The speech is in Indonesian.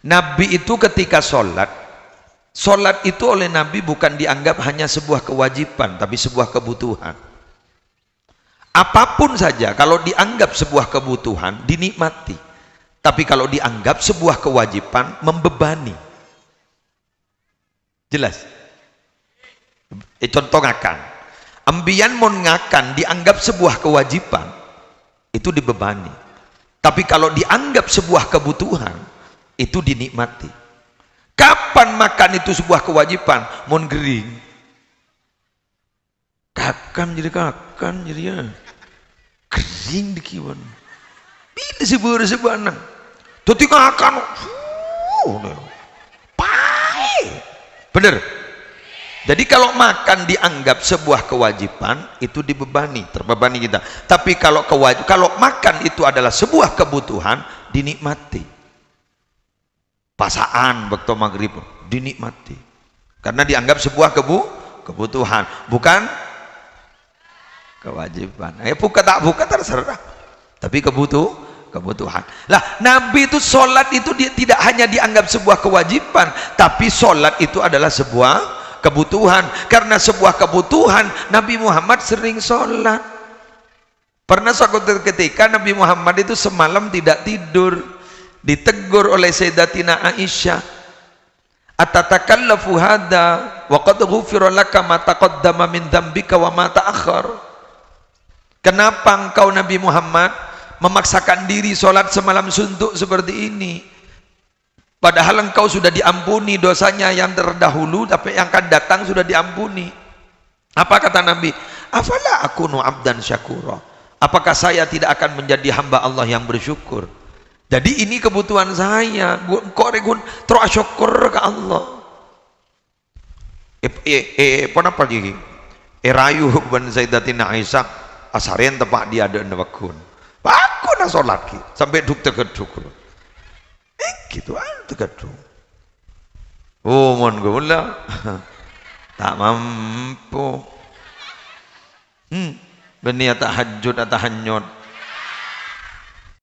Nabi itu ketika sholat itu oleh Nabi bukan dianggap hanya sebuah kewajiban, tapi sebuah kebutuhan. Apapun saja kalau dianggap sebuah kebutuhan dinikmati, tapi kalau dianggap sebuah kewajiban membebani. Jelas? Contoh ngakan, ambian mon ngakan dianggap sebuah kewajiban itu dibebani, tapi kalau dianggap sebuah kebutuhan itu dinikmati. Kapan makan itu sebuah kewajiban? Mon gering kakan jadi ya kering dikiwan bila sebuah tuti ngakan pai bener. Jadi kalau makan dianggap sebuah kewajiban itu dibebani, terbebani kita. Tapi kalau makan itu adalah sebuah kebutuhan dinikmati. Pasaan waktu maghrib dinikmati karena dianggap sebuah kebutuhan, bukan kewajiban. Buka tak buka terserah, tapi kebutuhan. Lah Nabi itu sholat itu dia tidak hanya dianggap sebuah kewajiban, tapi sholat itu adalah sebuah kebutuhan. Karena sebuah kebutuhan Nabi Muhammad sering sholat. Pernah suatu ketika Nabi Muhammad itu semalam tidak tidur, ditegur oleh Sayyidatina Aisyah, atatakallafu hadha wa qad ghufira laka ma taqaddama min dzambika wa ma ta'akhkhar. Kenapa engkau Nabi Muhammad memaksakan diri sholat semalam suntuk seperti ini, padahal engkau sudah diampuni dosanya yang terdahulu, tapi yang akan datang sudah diampuni. Apa kata Nabi? Afala akunu abdan syakura, apakah saya tidak akan menjadi hamba Allah yang bersyukur? Jadi ini kebutuhan saya, kok regun terus syukur ke Allah. Kenapa lagi? Rayu ban Sayyidatina Aisyah asaren tepak dia ada wakun. Aku nak solat ki sampai duk tegeduk. Gitu tegeduk. Oh mon gula tak mampu. Benia tahajud atau tahanyut.